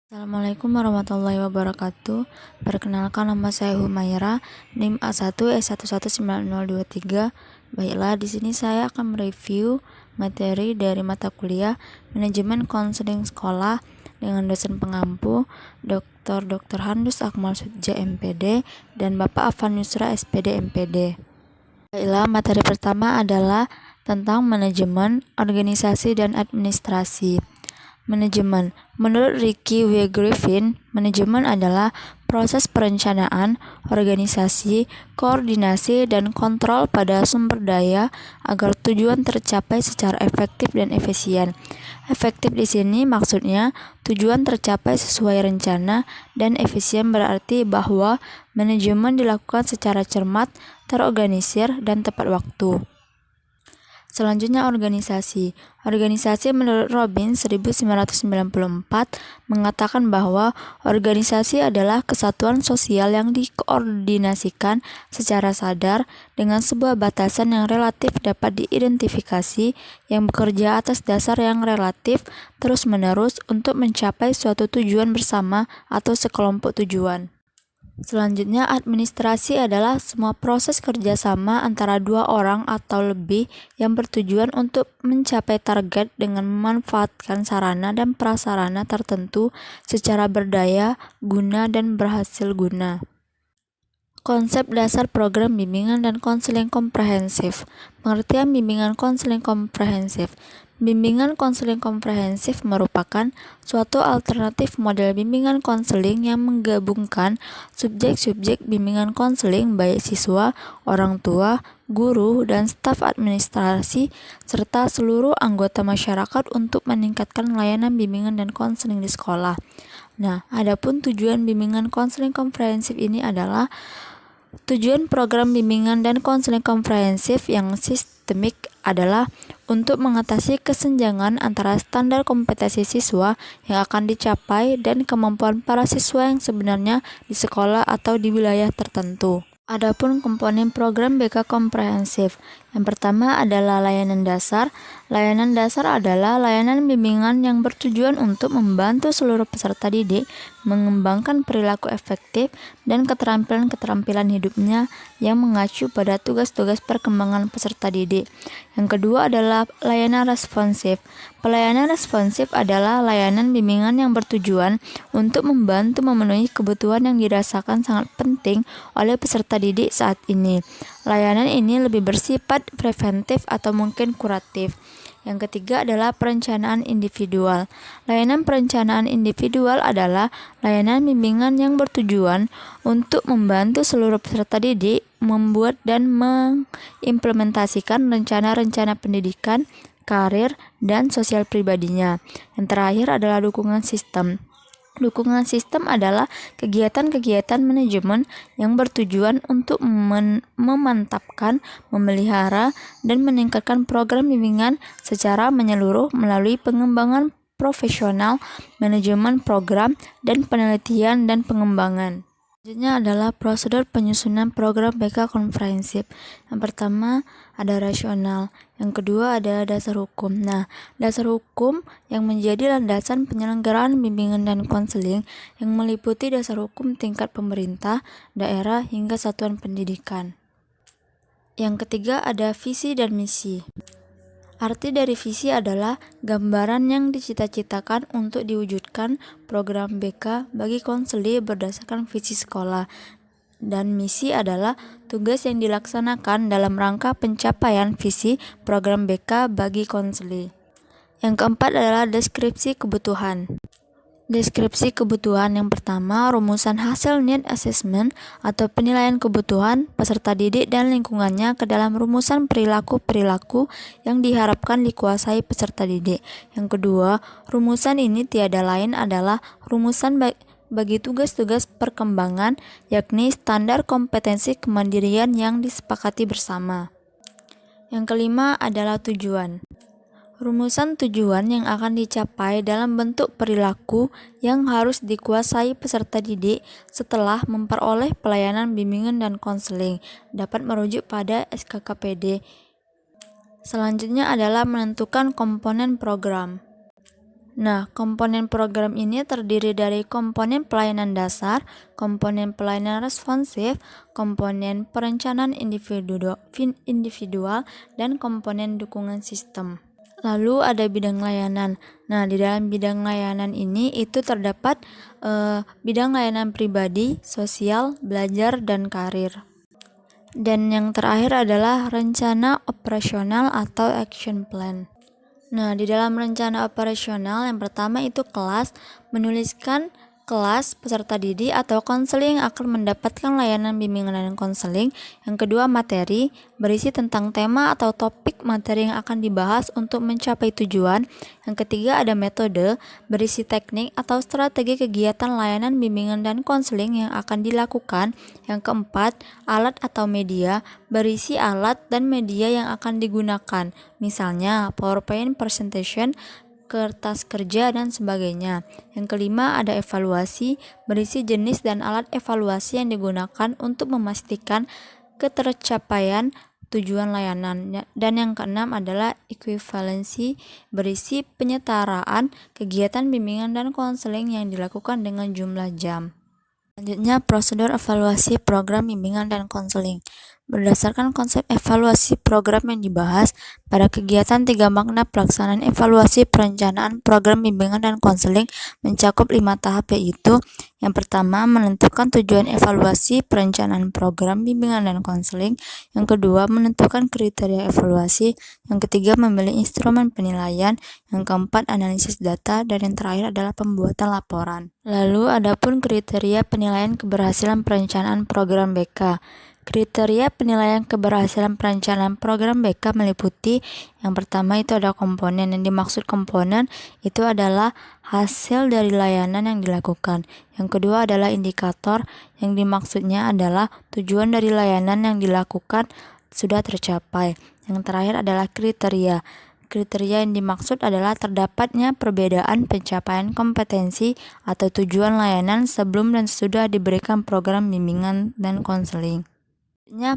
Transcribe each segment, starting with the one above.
Assalamualaikum warahmatullahi wabarakatuh. Perkenalkan, nama saya Humaira, NIM A1S119023. Baiklah, di sini saya akan mereview materi dari mata kuliah Manajemen Konseling Sekolah dengan dosen pengampu Dr. Handus Akmal Sudja MPD dan Bapak Afan Yusra SPD MPD. Baiklah, materi pertama adalah tentang manajemen, organisasi, dan administrasi. Manajemen. Menurut Ricky W. Griffin, manajemen adalah proses perencanaan, organisasi, koordinasi, dan kontrol pada sumber daya agar tujuan tercapai secara efektif dan efisien. Efektif di sini maksudnya tujuan tercapai sesuai rencana, dan efisien berarti bahwa manajemen dilakukan secara cermat, terorganisir, dan tepat waktu. Selanjutnya, organisasi. Organisasi menurut Robin 1994 mengatakan bahwa organisasi adalah kesatuan sosial yang dikoordinasikan secara sadar dengan sebuah batasan yang relatif dapat diidentifikasi, yang bekerja atas dasar yang relatif terus-menerus untuk mencapai suatu tujuan bersama atau sekelompok tujuan. Selanjutnya, administrasi adalah semua proses kerjasama antara dua orang atau lebih yang bertujuan untuk mencapai target dengan memanfaatkan sarana dan prasarana tertentu secara berdaya, guna, dan berhasil guna. Konsep dasar program bimbingan dan konseling komprehensif. Pengertian bimbingan konseling komprehensif. Bimbingan konseling komprehensif merupakan suatu alternatif model bimbingan konseling yang menggabungkan subjek-subjek bimbingan konseling baik siswa, orang tua, guru, dan staf administrasi, serta seluruh anggota masyarakat untuk meningkatkan layanan bimbingan dan konseling di sekolah. Nah, adapun tujuan bimbingan konseling komprehensif ini adalah tujuan program bimbingan dan konseling komprehensif yang sistemik adalah untuk mengatasi kesenjangan antara standar kompetensi siswa yang akan dicapai dan kemampuan para siswa yang sebenarnya di sekolah atau di wilayah tertentu. Adapun komponen program BK komprehensif. Yang pertama adalah layanan dasar. Layanan dasar adalah layanan bimbingan yang bertujuan untuk membantu seluruh peserta didik mengembangkan perilaku efektif dan keterampilan-keterampilan hidupnya yang mengacu pada tugas-tugas perkembangan peserta didik. Yang kedua adalah layanan responsif. Pelayanan responsif adalah layanan bimbingan yang bertujuan untuk membantu memenuhi kebutuhan yang dirasakan sangat penting oleh peserta didik saat ini. Layanan ini lebih bersifat preventif atau mungkin kuratif. Yang ketiga adalah perencanaan individual. Layanan perencanaan individual adalah layanan bimbingan yang bertujuan untuk membantu seluruh peserta didik membuat dan mengimplementasikan rencana-rencana pendidikan, karir, dan sosial pribadinya. Yang terakhir adalah dukungan sistem. Dukungan sistem adalah kegiatan-kegiatan manajemen yang bertujuan untuk memantapkan, memelihara, dan meningkatkan program bimbingan secara menyeluruh melalui pengembangan profesional, manajemen program, dan penelitian dan pengembangan. Selanjutnya adalah prosedur penyusunan program BK komprehensif. Yang pertama ada rasional, yang kedua ada dasar hukum. Nah, dasar hukum yang menjadi landasan penyelenggaraan bimbingan dan konseling yang meliputi dasar hukum tingkat pemerintah, daerah, hingga satuan pendidikan. Yang ketiga ada visi dan misi. Arti dari visi adalah gambaran yang dicita-citakan untuk diwujudkan program BK bagi konseli berdasarkan visi sekolah. Dan misi adalah tugas yang dilaksanakan dalam rangka pencapaian visi program BK bagi konseli. Yang keempat adalah deskripsi kebutuhan. Deskripsi kebutuhan yang pertama, rumusan hasil need assessment atau penilaian kebutuhan peserta didik dan lingkungannya ke dalam rumusan perilaku-perilaku yang diharapkan dikuasai peserta didik. Yang kedua, rumusan ini tiada lain adalah rumusan bagi tugas-tugas perkembangan, yakni standar kompetensi kemandirian yang disepakati bersama. Yang kelima adalah tujuan. Rumusan tujuan yang akan dicapai dalam bentuk perilaku yang harus dikuasai peserta didik setelah memperoleh pelayanan bimbingan dan konseling dapat merujuk pada SKKPD. Selanjutnya adalah menentukan komponen program. Nah, komponen program ini terdiri dari komponen pelayanan dasar, komponen pelayanan responsif, komponen perencanaan individual, dan komponen dukungan sistem. Lalu ada bidang layanan. Nah, di dalam bidang layanan ini itu terdapat bidang layanan pribadi, sosial, belajar, dan karir. Dan yang terakhir adalah rencana operasional atau action plan. Nah, di dalam rencana operasional yang pertama itu kelas, menuliskan kelas, peserta didik atau konseling akan mendapatkan layanan bimbingan dan konseling. Yang kedua, materi, berisi tentang tema atau topik materi yang akan dibahas untuk mencapai tujuan. Yang ketiga, ada metode, berisi teknik atau strategi kegiatan layanan bimbingan dan konseling yang akan dilakukan. Yang keempat, alat atau media, berisi alat dan media yang akan digunakan. Misalnya, PowerPoint presentation, kertas kerja, dan sebagainya. Yang kelima, ada evaluasi, berisi jenis dan alat evaluasi yang digunakan untuk memastikan ketercapaian tujuan layanan. Dan yang keenam adalah equivalency, berisi penyetaraan kegiatan bimbingan dan konseling yang dilakukan dengan jumlah jam. Selanjutnya, prosedur evaluasi program bimbingan dan konseling. Berdasarkan konsep evaluasi program yang dibahas, pada kegiatan 3 makna pelaksanaan evaluasi perencanaan program bimbingan dan konseling mencakup 5 tahap, yaitu yang pertama, menentukan tujuan evaluasi perencanaan program bimbingan dan konseling. Yang kedua, menentukan kriteria evaluasi. Yang ketiga, memilih instrumen penilaian. Yang keempat, analisis data. Dan yang terakhir adalah pembuatan laporan. Lalu, adapun kriteria penilaian keberhasilan perencanaan program BK. Kriteria penilaian keberhasilan perencanaan program BK meliputi yang pertama itu ada komponen. Yang dimaksud komponen itu adalah hasil dari layanan yang dilakukan. Yang kedua adalah indikator, yang dimaksudnya adalah tujuan dari layanan yang dilakukan sudah tercapai. Yang terakhir adalah kriteria. Kriteria yang dimaksud adalah terdapatnya perbedaan pencapaian kompetensi atau tujuan layanan sebelum dan sesudah diberikan program bimbingan dan konseling.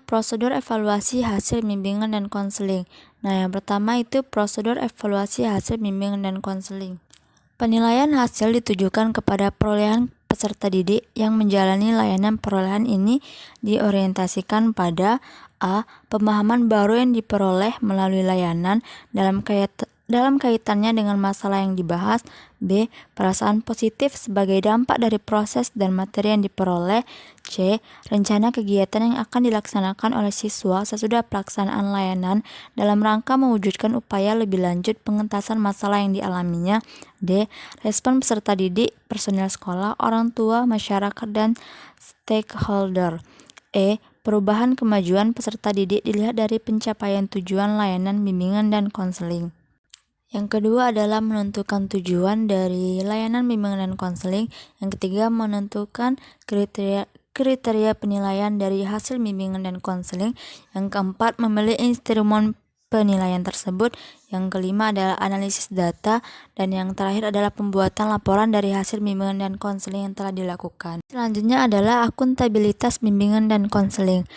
Prosedur evaluasi hasil bimbingan dan konseling. Nah, yang pertama itu prosedur evaluasi hasil bimbingan dan konseling. Penilaian hasil ditujukan kepada perolehan peserta didik yang menjalani layanan. Perolehan ini diorientasikan pada A. Pemahaman baru yang diperoleh melalui layanan dalam kaitannya dengan masalah yang dibahas. B. Perasaan positif sebagai dampak dari proses dan materi yang diperoleh. C. Rencana kegiatan yang akan dilaksanakan oleh siswa sesudah pelaksanaan layanan dalam rangka mewujudkan upaya lebih lanjut pengentasan masalah yang dialaminya. D. Respon peserta didik, personel sekolah, orang tua, masyarakat, dan stakeholder. E. Perubahan kemajuan peserta didik dilihat dari pencapaian tujuan layanan bimbingan dan konseling. Yang kedua adalah menentukan tujuan dari layanan bimbingan dan konseling. Yang ketiga, menentukan kriteria penilaian dari hasil bimbingan dan konseling. Yang keempat, memilih instrumen penilaian tersebut. Yang kelima adalah analisis data. Dan yang terakhir adalah pembuatan laporan dari hasil bimbingan dan konseling yang telah dilakukan. Selanjutnya adalah akuntabilitas bimbingan dan konseling.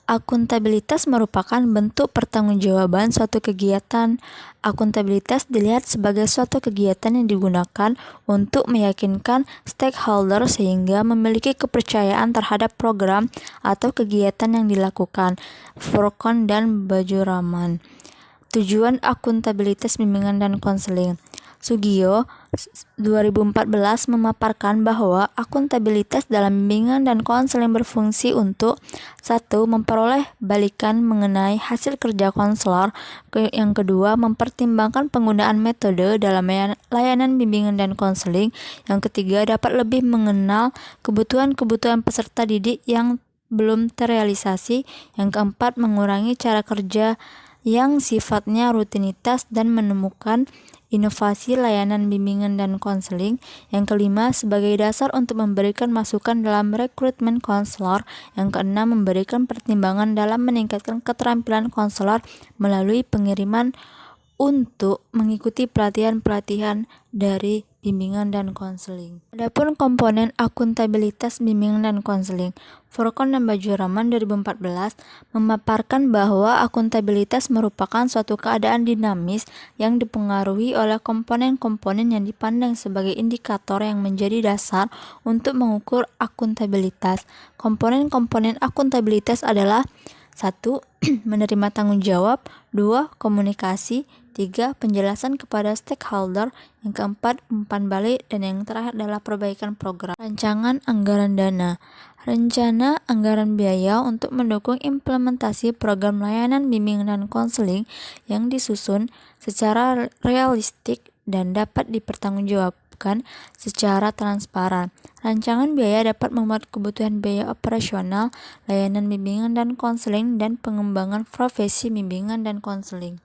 Akuntabilitas merupakan bentuk pertanggungjawaban suatu kegiatan. Akuntabilitas dilihat sebagai suatu kegiatan yang digunakan untuk meyakinkan stakeholder sehingga memiliki kepercayaan terhadap program atau kegiatan yang dilakukan. Furqon dan Bajuraman. Tujuan akuntabilitas bimbingan dan konseling. Sugio 2014 memaparkan bahwa akuntabilitas dalam bimbingan dan konseling berfungsi untuk 1. Memperoleh balikan mengenai hasil kerja konselor. Yang kedua, mempertimbangkan penggunaan metode dalam layanan bimbingan dan konseling. Yang ketiga, dapat lebih mengenal kebutuhan-kebutuhan peserta didik yang belum terrealisasi. Yang keempat, mengurangi cara kerja yang sifatnya rutinitas dan menemukan inovasi layanan bimbingan dan konseling. Yang kelima, sebagai dasar untuk memberikan masukan dalam rekrutmen konselor. Yang keenam, memberikan pertimbangan dalam meningkatkan keterampilan konselor melalui pengiriman untuk mengikuti pelatihan-pelatihan dari bimbingan dan konseling. Adapun komponen akuntabilitas bimbingan dan konseling, Furqan dan Baju Rahman 2014 memaparkan bahwa akuntabilitas merupakan suatu keadaan dinamis yang dipengaruhi oleh komponen-komponen yang dipandang sebagai indikator yang menjadi dasar untuk mengukur akuntabilitas. Komponen-komponen akuntabilitas adalah 1. Menerima tanggung jawab, 2. Komunikasi, 3. Penjelasan kepada stakeholder, yang keempat umpan balik, dan yang terakhir adalah perbaikan program. Rancangan anggaran dana, rencana anggaran biaya untuk mendukung implementasi program layanan bimbingan dan konseling yang disusun secara realistik dan dapat dipertanggungjawabkan secara transparan. Rancangan biaya dapat memuat kebutuhan biaya operasional, layanan bimbingan dan konseling, dan pengembangan profesi bimbingan dan konseling.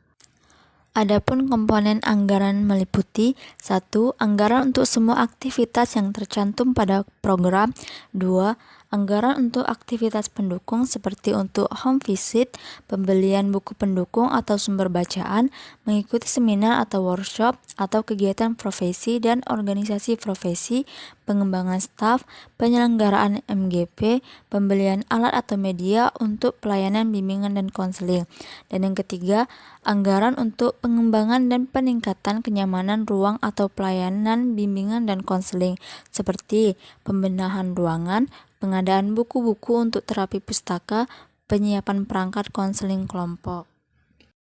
Adapun komponen anggaran meliputi 1. Anggaran untuk semua aktivitas yang tercantum pada program, 2. Anggaran untuk aktivitas pendukung seperti untuk home visit, pembelian buku pendukung atau sumber bacaan, mengikuti seminar atau workshop, atau kegiatan profesi dan organisasi profesi, pengembangan staf, penyelenggaraan MGP, pembelian alat atau media untuk pelayanan bimbingan dan konseling. Dan yang ketiga, anggaran untuk pengembangan dan peningkatan kenyamanan ruang atau pelayanan bimbingan dan konseling, seperti pembenahan ruangan, pengadaan buku-buku untuk terapi pustaka, penyiapan perangkat konseling kelompok.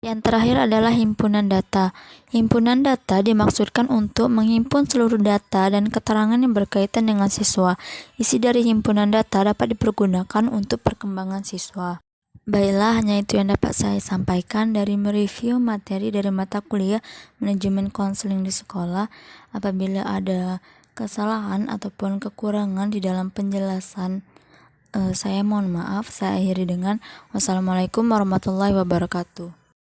Yang terakhir adalah himpunan data. Himpunan data dimaksudkan untuk menghimpun seluruh data dan keterangan yang berkaitan dengan siswa. Isi dari himpunan data dapat dipergunakan untuk perkembangan siswa. Baiklah, hanya itu yang dapat saya sampaikan dari mereview materi dari mata kuliah manajemen konseling di sekolah. Apabila ada kesalahan ataupun kekurangan di dalam penjelasan, saya mohon maaf. Saya akhiri dengan wassalamualaikum warahmatullahi wabarakatuh.